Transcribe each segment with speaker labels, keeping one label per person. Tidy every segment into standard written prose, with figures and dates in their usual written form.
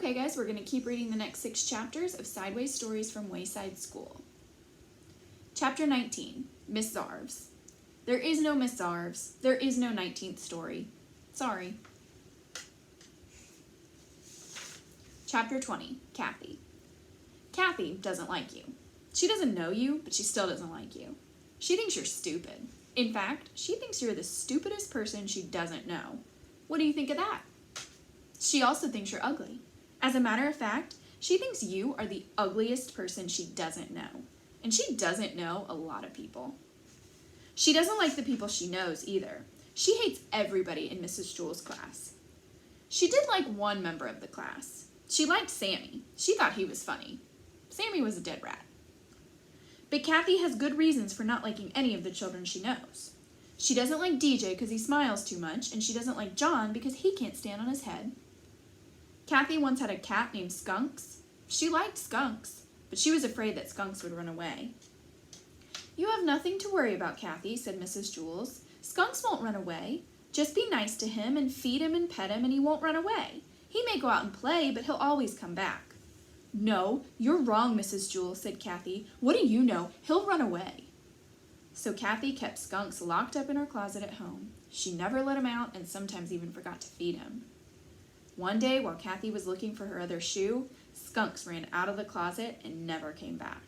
Speaker 1: Okay, guys, we're going to keep reading the next 6 chapters of Sideways Stories from Wayside School. Chapter 19, Miss Zarves. There is no Miss Zarves. There is no 19th story. Sorry. Chapter 20, Kathy. Kathy doesn't like you. She doesn't know you, but she still doesn't like you. She thinks you're stupid. In fact, she thinks you're the stupidest person she doesn't know. What do you think of that? She also thinks you're ugly. As a matter of fact, she thinks you are the ugliest person she doesn't know. And she doesn't know a lot of people. She doesn't like the people she knows either. She hates everybody in Mrs. Jewell's class. She did like one member of the class. She liked Sammy. She thought he was funny. Sammy was a dead rat. But Kathy has good reasons for not liking any of the children she knows. She doesn't like DJ because he smiles too much, and she doesn't like John because he can't stand on his head. Kathy once had a cat named Skunks. She liked Skunks, but she was afraid that Skunks would run away. You have nothing to worry about, Kathy, said Mrs. Jewels. Skunks won't run away. Just be nice to him and feed him and pet him, and he won't run away. He may go out and play, but he'll always come back. No, you're wrong, Mrs. Jewell, said Kathy. What do you know? He'll run away. So Kathy kept Skunks locked up in her closet at home. She never let him out and sometimes even forgot to feed him. One day, while Kathy was looking for her other shoe, Skunks ran out of the closet and never came back.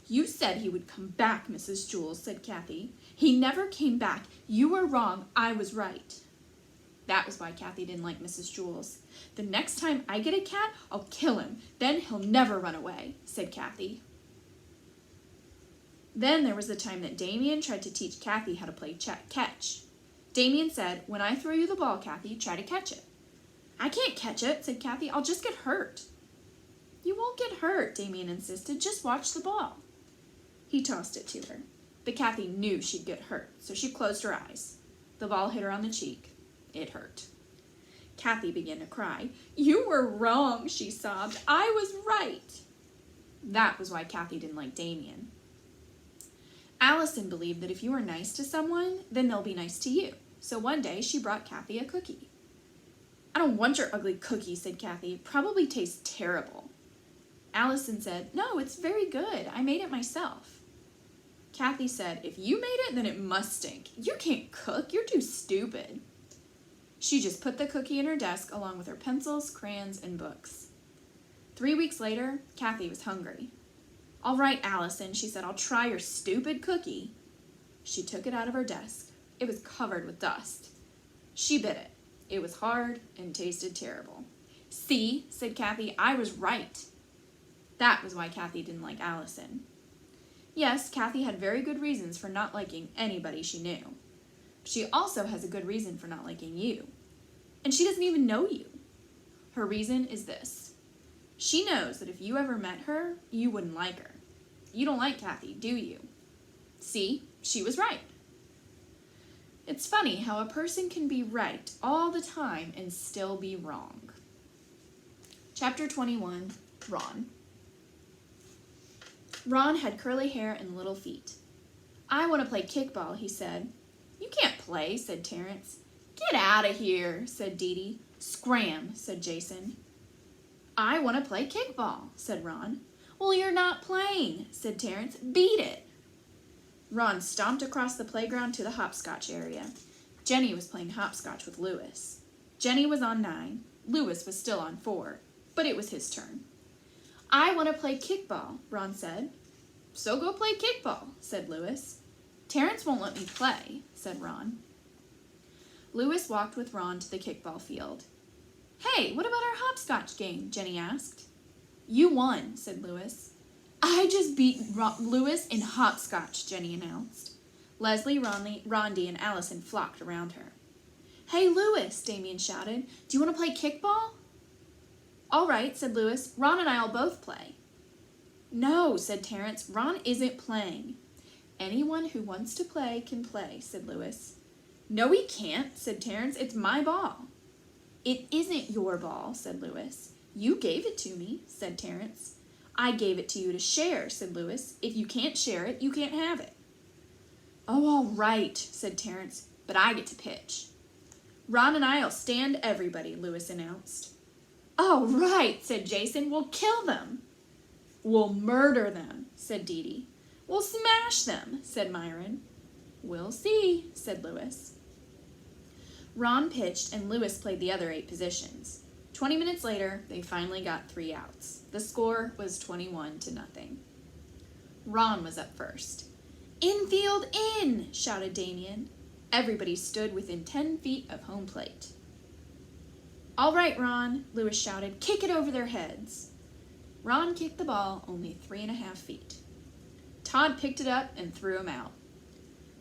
Speaker 1: You said he would come back, Mrs. Jewels, said Kathy. He never came back. You were wrong. I was right. That was why Kathy didn't like Mrs. Jewels. The next time I get a cat, I'll kill him. Then he'll never run away, said Kathy. Then there was the time that Damien tried to teach Kathy how to play catch. Damien said, when I throw you the ball, Kathy, try to catch it. I can't catch it, said Kathy. I'll just get hurt. You won't get hurt, Damien insisted. Just watch the ball. He tossed it to her, but Kathy knew she'd get hurt, so she closed her eyes. The ball hit her on the cheek. It hurt. Kathy began to cry. You were wrong, she sobbed. I was right. That was why Kathy didn't like Damien. Allison believed that if you are nice to someone, then they'll be nice to you. So one day she brought Kathy a cookie. I don't want your ugly cookie, said Kathy. It probably tastes terrible. Allison said, no, it's very good. I made it myself. Kathy said, if you made it, then it must stink. You can't cook. You're too stupid. She just put the cookie in her desk along with her pencils, crayons, and books. 3 weeks later, Kathy was hungry. All right, Allison, she said, I'll try your stupid cookie. She took it out of her desk. It was covered with dust. She bit it. It was hard and tasted terrible. See, said Kathy, I was right. That was why Kathy didn't like Allison. Yes, Kathy had very good reasons for not liking anybody she knew. But she also has a good reason for not liking you. And she doesn't even know you. Her reason is this. She knows that if you ever met her, you wouldn't like her. You don't like Kathy, do you? See, she was right. It's funny how a person can be right all the time and still be wrong. Chapter 21, Ron. Ron had curly hair and little feet. I want to play kickball, he said. You can't play, said Terrence. Get out of here, said Dee Dee. Scram, said Jason. I want to play kickball, said Ron. Well, you're not playing, said Terrence. Beat it. Ron stomped across the playground to the hopscotch area. Jenny was playing hopscotch with Lewis. Jenny was on 9. Lewis was still on 4, but it was his turn. I want to play kickball, Ron said. So go play kickball, said Lewis. Terrence won't let me play, said Ron. Lewis walked with Ron to the kickball field. Hey, what about our hopscotch game? Jenny asked. You won, said Lewis. I just beat Lewis in hopscotch, Jenny announced. Leslie, Rondi, and Allison flocked around her. Hey, Lewis, Damien shouted. Do you want to play kickball? All right, said Lewis. Ron and I will both play. No, said Terrence. Ron isn't playing. Anyone who wants to play can play, said Lewis. No, he can't, said Terrence. It's my ball. It isn't your ball, said Lewis. You gave it to me, said Terrence. I gave it to you to share, said Lewis. If you can't share it, you can't have it. Oh, all right, said Terrence, but I get to pitch. Ron and I'll stand everybody, Lewis announced. All right, said Jason. We'll kill them. We'll murder them, said Dee Dee. We'll smash them, said Myron. We'll see, said Lewis. Ron pitched and Lewis played the other 8 positions. 20 minutes later, they finally got 3 outs. The score was 21-0. Ron was up first. Infield in, shouted Damien. Everybody stood within 10 feet of home plate. All right, Ron, Lewis shouted. Kick it over their heads. Ron kicked the ball only 3.5 feet. Todd picked it up and threw him out.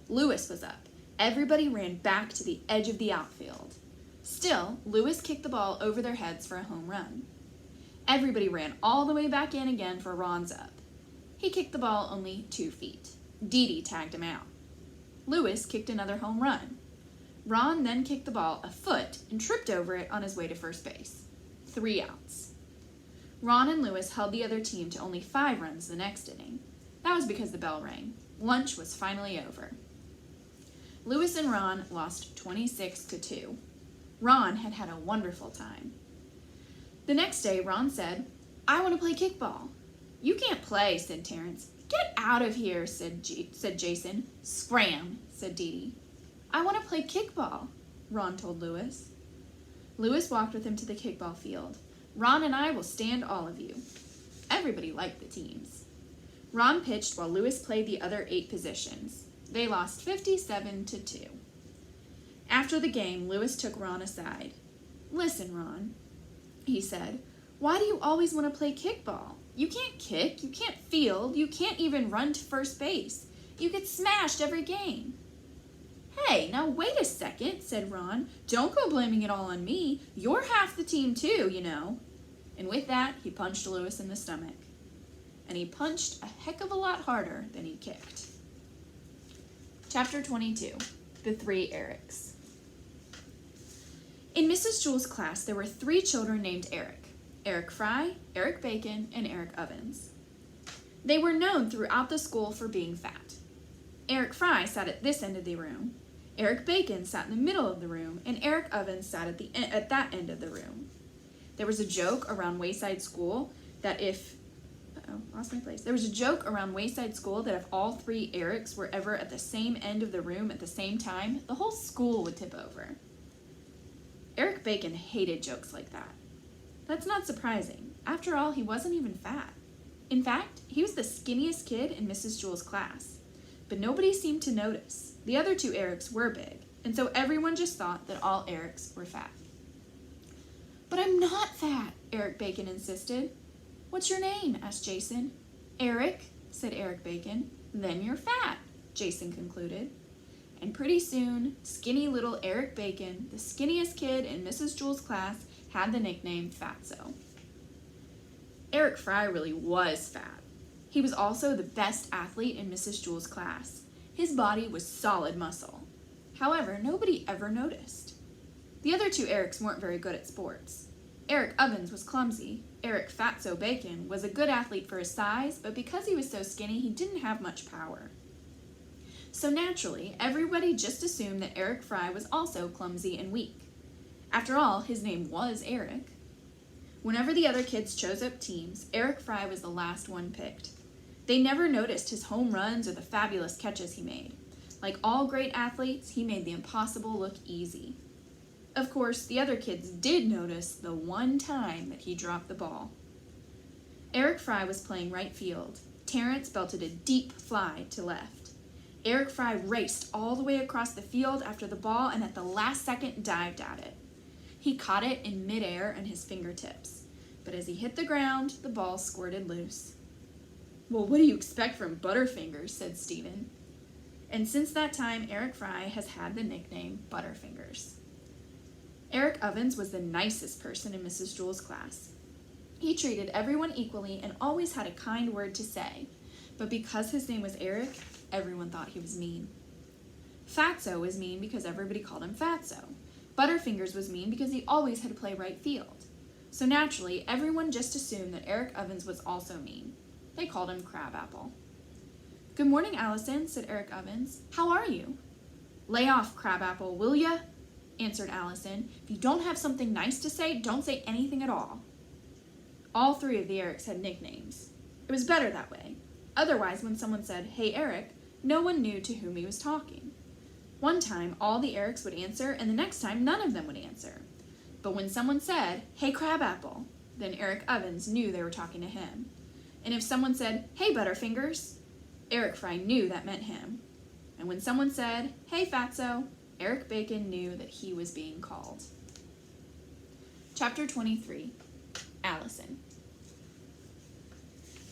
Speaker 1: Lewis was up. Everybody ran back to the edge of the outfield. Still, Lewis kicked the ball over their heads for a home run. Everybody ran all the way back in again for Ron's up. He kicked the ball only 2 feet. Dee Dee tagged him out. Lewis kicked another home run. Ron then kicked the ball a foot and tripped over it on his way to first base. 3 outs. Ron and Lewis held the other team to only 5 runs the next inning. That was because the bell rang. Lunch was finally over. Lewis and Ron lost 26-2. Ron had had a wonderful time. The next day, Ron said, I want to play kickball. You can't play, said Terrence. Get out of here, said Jason. Scram, said Dee Dee. I want to play kickball, Ron told Lewis. Lewis walked with him to the kickball field. Ron and I will stand all of you. Everybody liked the teams. Ron pitched while Lewis played the other 8 positions. They lost 57-2. After the game, Lewis took Ron aside. Listen, Ron, he said, why do you always want to play kickball? You can't kick, you can't field, you can't even run to first base. You get smashed every game. Hey, now wait a second, said Ron. Don't go blaming it all on me. You're half the team too, you know. And with that, he punched Lewis in the stomach. And he punched a heck of a lot harder than he kicked. Chapter 22, The 3 Erics. In Mrs. Jewell's class, there were 3 children named Eric. Eric Fry, Eric Bacon, and Eric Ovens. They were known throughout the school for being fat. Eric Fry sat at this end of the room, Eric Bacon sat in the middle of the room, and Eric Ovens sat at that end of the room. There was a joke around Wayside School that if There was a joke around Wayside School that if all 3 Erics were ever at the same end of the room at the same time, the whole school would tip over. Eric Bacon hated jokes like that. That's not surprising. After all, he wasn't even fat. In fact, he was the skinniest kid in Mrs. Jewell's class. But nobody seemed to notice. The other 2 Erics were big, and so everyone just thought that all Erics were fat. But I'm not fat, Eric Bacon insisted. What's your name? Asked Jason. Eric, said Eric Bacon. Then you're fat, Jason concluded. And pretty soon, skinny little Eric Bacon, the skinniest kid in Mrs. Jewell's class, had the nickname Fatso. Eric Fry really was fat. He was also the best athlete in Mrs. Jewell's class. His body was solid muscle. However, nobody ever noticed. The other 2 Erics weren't very good at sports. Eric Ovens was clumsy. Eric Fatso Bacon was a good athlete for his size, but because he was so skinny, he didn't have much power. So naturally, everybody just assumed that Eric Fry was also clumsy and weak. After all, his name was Eric. Whenever the other kids chose up teams, Eric Fry was the last one picked. They never noticed his home runs or the fabulous catches he made. Like all great athletes, he made the impossible look easy. Of course, the other kids did notice the one time that he dropped the ball. Eric Fry was playing right field. Terrence belted a deep fly to left. Eric Fry raced all the way across the field after the ball and at the last second dived at it. He caught it in midair on his fingertips, but as he hit the ground, the ball squirted loose. Well, what do you expect from Butterfingers, said Stephen. And since that time, Eric Fry has had the nickname Butterfingers. Eric Ovens was the nicest person in Mrs. Jewell's class. He treated everyone equally and always had a kind word to say, but because his name was Eric, everyone thought he was mean. Fatso was mean because everybody called him Fatso. Butterfingers was mean because he always had to play right field. So naturally, everyone just assumed that Eric Ovens was also mean. They called him Crabapple. Good morning, Allison, said Eric Ovens. How are you? Lay off, Crabapple, will ya? answered Allison. If you don't have something nice to say, don't say anything at all. All three of the Erics had nicknames. It was better that way. Otherwise, when someone said, "Hey, Eric," no one knew to whom he was talking. One time, all the Erics would answer, and the next time, none of them would answer. But when someone said, "Hey, Crabapple," then Eric Ovens knew they were talking to him. And if someone said, "Hey, Butterfingers," Eric Fry knew that meant him. And when someone said, "Hey, Fatso," Eric Bacon knew that he was being called. Chapter 23, Allison.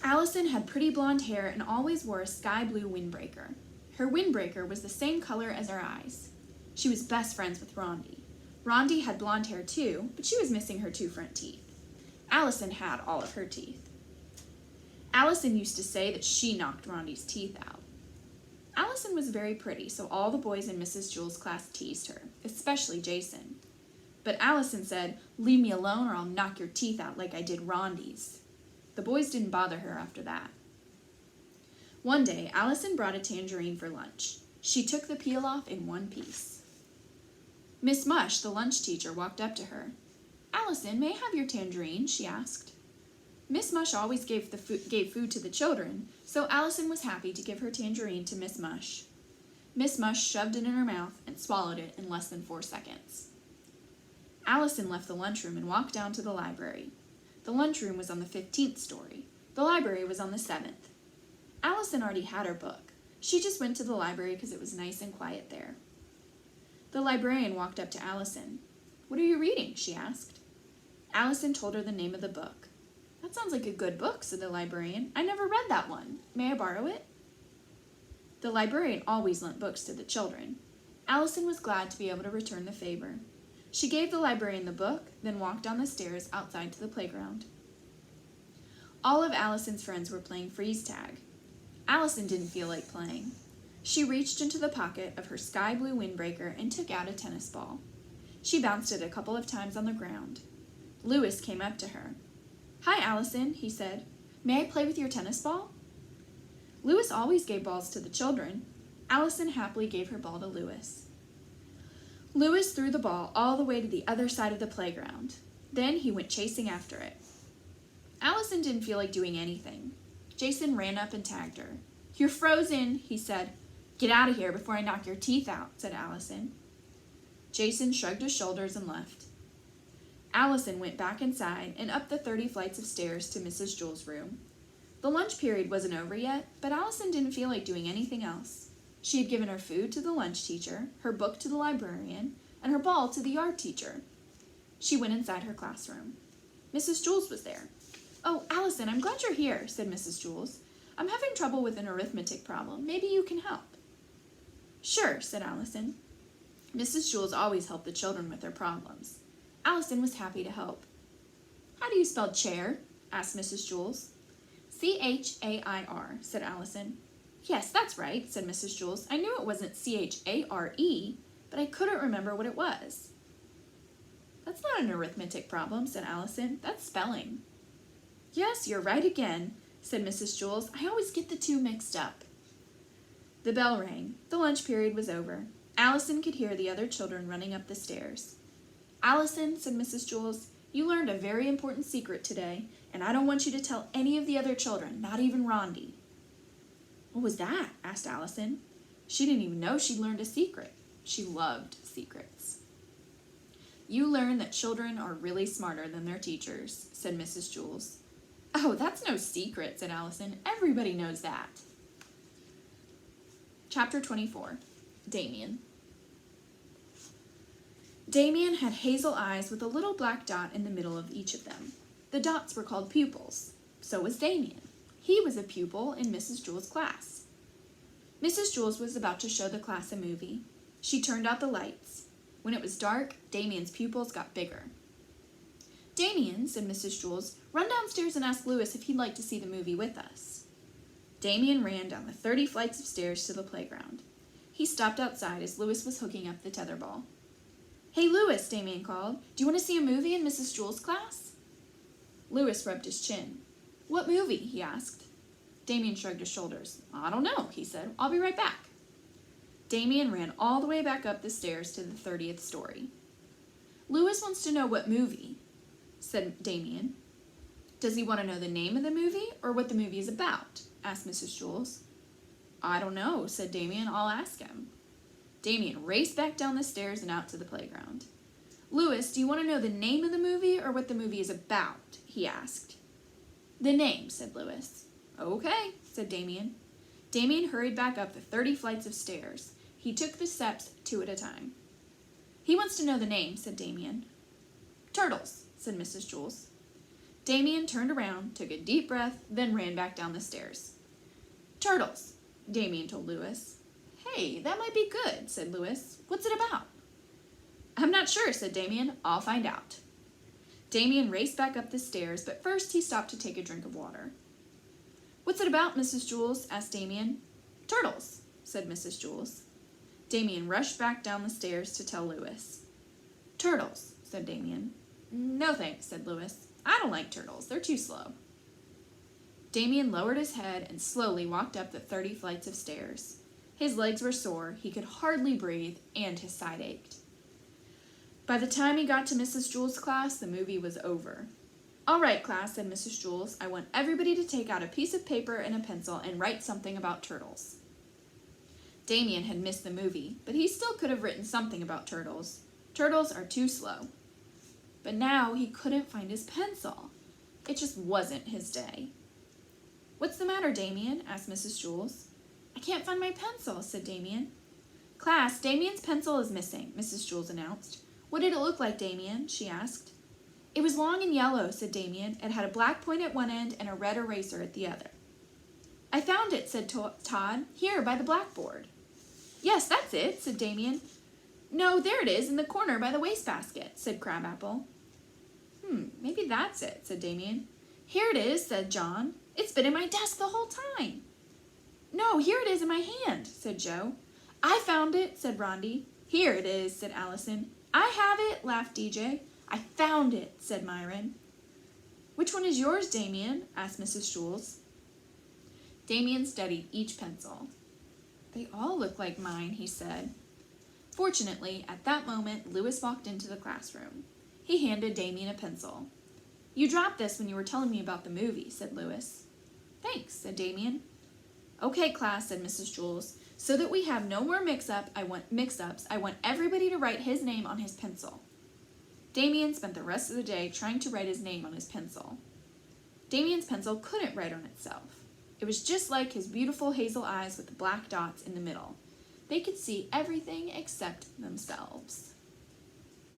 Speaker 1: Allison had pretty blonde hair and always wore a sky blue windbreaker. Her windbreaker was the same color as her eyes. She was best friends with Rondi. Rondi had blonde hair too, but she was missing her 2 front teeth. Allison had all of her teeth. Allison used to say that she knocked Rondi's teeth out. Allison was very pretty, so all the boys in Mrs. Jewell's class teased her, especially Jason. But Allison said, "Leave me alone or I'll knock your teeth out like I did Rondi's." The boys didn't bother her after that. One day, Allison brought a tangerine for lunch. She took the peel off in one piece. Miss Mush, the lunch teacher, walked up to her. "Allison, may I have your tangerine?" she asked. Miss Mush always gave food to the children, so Allison was happy to give her tangerine to Miss Mush. Miss Mush shoved it in her mouth and swallowed it in less than 4 seconds. Allison left the lunchroom and walked down to the library. The lunchroom was on the 15th story. The library was on the 7th. Allison already had her book. She just went to the library because it was nice and quiet there. The librarian walked up to Allison. "What are you reading?" she asked. Allison told her the name of the book. "That sounds like a good book," said the librarian. "I never read that one. May I borrow it?" The librarian always lent books to the children. Allison was glad to be able to return the favor. She gave the librarian the book, then walked down the stairs outside to the playground. All of Allison's friends were playing freeze tag. Allison didn't feel like playing. She reached into the pocket of her sky blue windbreaker and took out a tennis ball. She bounced it a couple of times on the ground. Lewis came up to her. "Hi, Allison," he said. "May I play with your tennis ball?" Lewis always gave balls to the children. Allison happily gave her ball to Lewis. Lewis threw the ball all the way to the other side of the playground. Then he went chasing after it. Allison didn't feel like doing anything. Jason ran up and tagged her. "You're frozen," he said. "Get out of here before I knock your teeth out," said Allison. Jason shrugged his shoulders and left. Allison went back inside and up the 30 flights of stairs to Mrs. Jewell's room. The lunch period wasn't over yet, but Allison didn't feel like doing anything else. She had given her food to the lunch teacher, her book to the librarian, and her ball to the yard teacher. She went inside her classroom. Mrs. Jewell's was there. "Oh, Allison, I'm glad you're here," said Mrs. Jewell's. "I'm having trouble with an arithmetic problem. Maybe you can help." "Sure," said Allison. Mrs. Jewell's always helped the children with their problems. Allison was happy to help. "How do you spell chair?" asked Mrs. Jewell's. "C-H-A-I-R," said Allison. "Yes, that's right," said Mrs. Jewell's. "I knew it wasn't C-H-A-R-E, but I couldn't remember what it was." "That's not an arithmetic problem," said Allison. "That's spelling." "Yes, you're right again," said Mrs. Jewell's. "I always get the two mixed up." The bell rang. The lunch period was over. Allison could hear the other children running up the stairs. "Allison," said Mrs. Jewell's, "you learned a very important secret today, and I don't want you to tell any of the other children, not even Rondi." "What was that?" asked Allison. She didn't even know she'd learned a secret. She loved secrets. "You learned that children are really smarter than their teachers," said Mrs. Jewell's. "Oh, that's no secret," said Allison. "Everybody knows that." Chapter 24, Damien. Damien had hazel eyes with a little black dot in the middle of each of them. The dots were called pupils. So was Damien. He was a pupil in Mrs. Jewell's class. Mrs. Jewell's was about to show the class a movie. She turned out the lights. When it was dark, Damien's pupils got bigger. "Damien," said Mrs. Jewell's, "run downstairs and ask Lewis if he'd like to see the movie with us." Damien ran down the 30 flights of stairs to the playground. He stopped outside as Lewis was hooking up the tetherball. "Hey, Lewis," Damien called, "do you want to see a movie in Mrs. Jewell's class?" Lewis rubbed his chin. "What movie?" he asked. Damien shrugged his shoulders. "I don't know," he said. "I'll be right back." Damien ran all the way back up the stairs to the 30th story. Louis wants to know what movie, said Damien. Does he want to know the name of the movie or what the movie is about? Asked Mrs. Jules. I don't know, said Damien. I'll ask him. Damien raced back down the stairs and out to the playground. Louis, do you want to know the name of the movie or what the movie is about? He asked. The name, said Louis. Okay, said Damien. Damien hurried back up the 30 flights of stairs. He took the steps 2 at a time. He wants to know the name, said Damien. Turtles, said Mrs. Jules. Damien turned around, took a deep breath, then ran back down the stairs. Turtles, Damien told Louis. Hey, that might be good, said Louis. What's it about? I'm not sure, said Damien. I'll find out. Damien raced back up the stairs, but first he stopped to take a drink of water. What's it about, Mrs. Jules? Asked Damien. Turtles, said Mrs. Jules. Damien rushed back down the stairs to tell Louis. Turtles, said Damien. No thanks, said Louis. I don't like turtles. They're too slow. Damien lowered his head and slowly walked up the 30 flights of stairs. His legs were sore, he could hardly breathe, and his side ached. By the time he got to Mrs. Jules' class, the movie was over. All right, class, said Mrs. Jules. I want everybody to take out a piece of paper and a pencil and write something about turtles. Damien had missed the movie, but he still could have written something about turtles. Turtles are too slow. But now he couldn't find his pencil. It just wasn't his day. What's the matter, Damien? Asked Mrs. Jules. I can't find my pencil, said Damien. Class, Damien's pencil is missing, Mrs. Jules announced. What did it look like, Damien? She asked. It was long and yellow, said Damien. It had a black point at one end and a red eraser at the other. I found it, said Todd. Here, by the blackboard. Yes, that's it, said Damien. No, there it is, in the corner by the wastebasket, said Crabapple. Maybe that's it, said Damien. Here it is, said John. It's been in my desk the whole time. No, here it is in my hand, said Joe. I found it, said Rondi. Here it is, said Allison. I have it, laughed DJ. I found it, said Myron. Which one is yours, Damien? Asked Mrs. Jules. Damien studied each pencil. They all look like mine, he said. Fortunately, at that moment, Louis walked into the classroom. He handed Damien a pencil. You dropped this when you were telling me about the movie, said Louis. Thanks, said Damien. Okay, class, said Mrs. Jules. So that we have no more mix-ups, I want everybody to write his name on his pencil. Damien spent the rest of the day trying to write his name on his pencil. Damien's pencil couldn't write on itself. It was just like his beautiful hazel eyes with the black dots in the middle. They could see everything except themselves.